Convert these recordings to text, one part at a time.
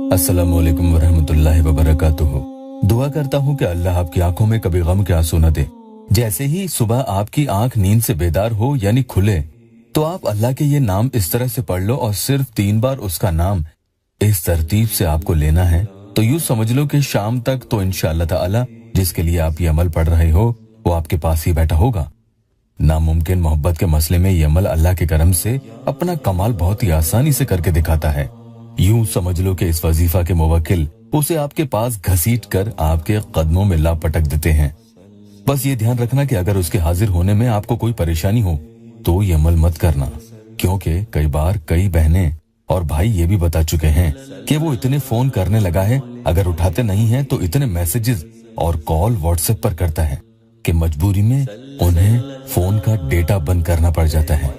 अस्सलामु अलैकुम वरहमतुल्लाहि वबरकातुहू। दुआ करता हूँ कि अल्लाह आपकी आंखों में कभी गम के आंसू न दे। जैसे ही सुबह आपकी आंख नींद से बेदार हो यानी खुले, तो आप अल्लाह के ये नाम इस तरह से पढ़ लो और सिर्फ 3 बार उसका नाम इस तरतीब से आपको लेना है। तो यूं समझ लो कि शाम तक तो इंशाअल्लाह ताला जिसके लिए आप ये अमल पढ़ रहे हो वो आपके पास ही बैठा होगा। नामुमकिन मोहब्बत के मसले में ये अमल अल्लाह के करम से अपना कमाल बहुत ही आसानी से करके दिखाता है। यूं समझ लो कि इस वजीफा के मुवक्किल उसे आपके पास घसीट कर आपके कदमों में ला पटक देते हैं। बस ये ध्यान रखना कि अगर उसके हाजिर होने में आपको कोई परेशानी हो तो ये अमल मत करना, क्योंकि कई बार कई बहनें और भाई ये भी बता चुके हैं कि वो इतने फोन करने लगा है, अगर उठाते नहीं है तो इतने मैसेजेस और कॉल व्हाट्सएप पर करता है कि मजबूरी में उन्हें फोन का डेटा बंद करना पड़ जाता है।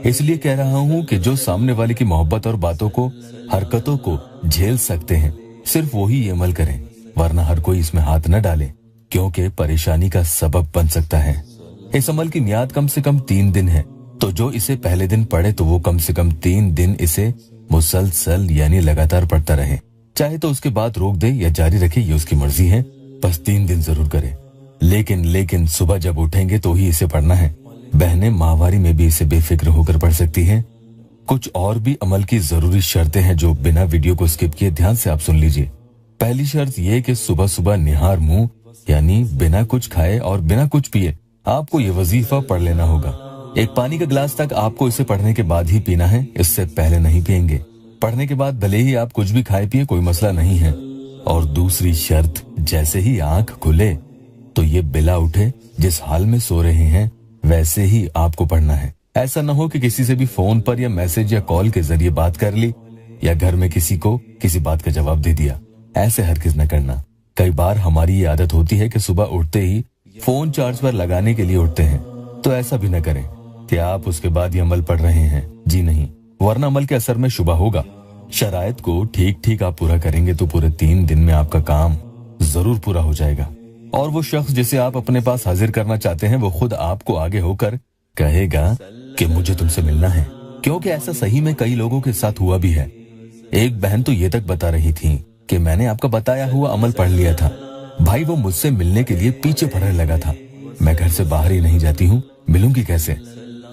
इसलिए कह रहा हूँ कि जो सामने वाले की मोहब्बत और बातों को, हरकतों को झेल सकते हैं, सिर्फ वही ये अमल करें, वरना हर कोई इसमें हाथ न डाले, क्योंकि परेशानी का सबब बन सकता है। इस अमल की मियाद कम से कम 3 दिन है, तो जो इसे पहले दिन पढ़े तो वो कम से कम 3 दिन इसे मुसलसल यानी लगातार पढ़ता रहे। चाहे तो उसके बाद रोक दे या जारी रखे, ये उसकी मर्जी है, बस 3 दिन जरूर करे। लेकिन सुबह जब उठेंगे तो ही इसे पढ़ना है। बहनें माहवारी में भी इसे बेफिक्र होकर पढ़ सकती हैं। कुछ और भी अमल की जरूरी शर्तें हैं जो बिना वीडियो को स्किप किए ध्यान से आप सुन लीजिए। पहली शर्त ये कि सुबह सुबह निहार मुंह यानी बिना कुछ खाए और बिना कुछ पिए आपको ये वजीफा पढ़ लेना होगा। एक पानी का गिलास तक आपको इसे पढ़ने के बाद ही पीना है, इससे पहले नहीं पिएंगे। पढ़ने के बाद भले ही आप कुछ भी खाए पिए, कोई मसला नहीं है। और दूसरी शर्त, जैसे ही आंख खुले तो ये बिला उठे, जिस हाल में सो रहे हैं वैसे ही आपको पढ़ना है। ऐसा न हो कि किसी से भी फोन पर या मैसेज या कॉल के जरिए बात कर ली या घर में किसी को किसी बात का जवाब दे दिया। ऐसे हरगिज न करना। कई बार हमारी ये आदत होती है कि सुबह उठते ही फोन चार्ज पर लगाने के लिए उठते हैं, तो ऐसा भी न करें कि आप उसके बाद ये अमल पढ़ रहे हैं। जी नहीं, वरना अमल के असर में शुबा होगा। शराइत को ठीक ठीक आप पूरा करेंगे तो पूरे 3 दिन में आपका काम जरूर पूरा हो जाएगा। और वो शख्स जिसे आप अपने पास हाजिर करना चाहते हैं वो खुद आपको आगे होकर कहेगा कि मुझे तुमसे मिलना है, क्योंकि ऐसा सही में कई लोगों के साथ हुआ भी है। एक बहन तो ये तक बता रही थी कि मैंने आपका बताया हुआ अमल पढ़ लिया था, भाई वो मुझसे मिलने के लिए पीछे पड़ने लगा था। मैं घर से बाहर ही नहीं जाती हूँ, मिलूंगी कैसे?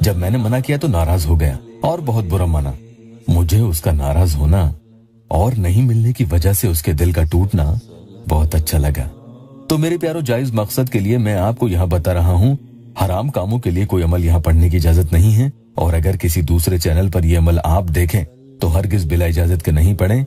जब मैंने मना किया तो नाराज हो गया और बहुत बुरा माना। मुझे उसका नाराज होना और नहीं मिलने की वजह से उसके दिल का टूटना बहुत अच्छा लगा। तो मेरे प्यारो, जायज मकसद के लिए मैं आपको यहाँ बता रहा हूँ, हराम कामों के लिए कोई अमल यहाँ पढ़ने की इजाजत नहीं है। और अगर किसी दूसरे चैनल पर यह अमल आप देखें तो हरगिज बिला इजाजत के नहीं पढ़ें।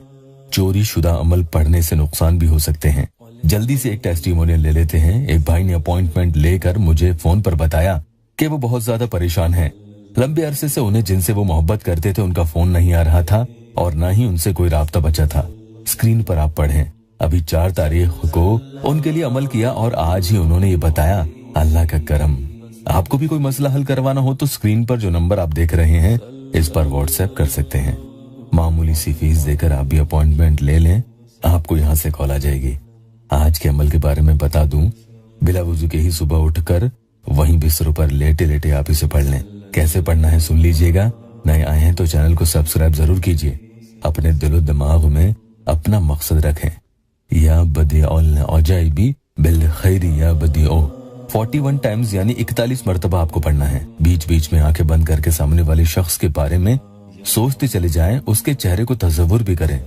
चोरी शुदा अमल पढ़ने से नुकसान भी हो सकते हैं। जल्दी से एक टेस्टिमोनियल ले लेते हैं। एक भाई ने अपॉइंटमेंट लेकर मुझे फोन पर बताया कि वो बहुत ज्यादा परेशान है। लंबे अरसे से उन्हें जिनसे वो मोहब्बत करते थे उनका फोन नहीं आ रहा था और न ही उनसे कोई राब्ता बचा था। स्क्रीन पर आप पढ़ें, अभी 4 तारीख को उनके लिए अमल किया और आज ही उन्होंने ये बताया। अल्लाह का करम। आपको भी कोई मसला हल करवाना हो तो स्क्रीन पर जो नंबर आप देख रहे हैं इस पर व्हाट्सएप कर सकते हैं। मामूली सी फीस देकर आप भी अपॉइंटमेंट ले लें, आपको यहाँ से कॉल आ जाएगी। आज के अमल के बारे में बता दूं, बिला वुजू के ही सुबह उठकर वहीं बिस्तरों पर लेटे लेटे आप इसे पढ़ लें। कैसे पढ़ना है सुन लीजिएगा। नए आए हैं तो चैनल को सब्सक्राइब जरूर कीजिए। अपने दिलो दिमाग में अपना मकसद रखें। या बदिउल अजाइबी बिल खैरी या बदिउ 41 टाइम्स यानी 41 मरतबा आपको पढ़ना है। बीच बीच में आंखें बंद करके सामने वाले शख्स के बारे में सोचते चले जाएं, उसके चेहरे को तसव्वुर भी करें।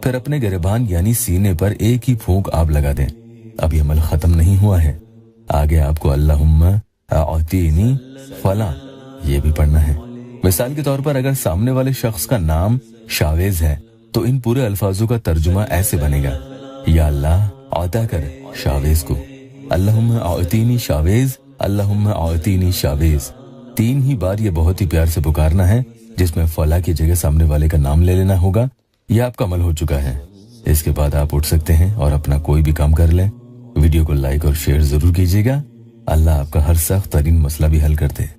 फिर अपने गिरबान यानी सीने पर एक ही फूंक आप लगा दें। अभी अमल खत्म नहीं हुआ है, आगे आपको अल्लाहुम्मा आतीनी फला ये भी पढ़ना है। मिसाल के तौर पर अगर सामने वाले शख्स का नाम शावेज है तो इन पूरे अल्फाजों का तर्जुमा ऐसे बनेगा, या अल्लाह अता कर शावेज को, अल्लाहुम्मा आतीनी शावेज, अल्लाहुम्मा आतीनी शावेज। 3 ही बार ये बहुत ही प्यार से पुकारना है, जिसमें फला की जगह सामने वाले का नाम ले लेना होगा। यह आपका अमल हो चुका है। इसके बाद आप उठ सकते हैं और अपना कोई भी काम कर लें। वीडियो को लाइक और शेयर जरूर कीजिएगा। अल्लाह आपका हर सख्त तरीन मसला भी हल कर दे।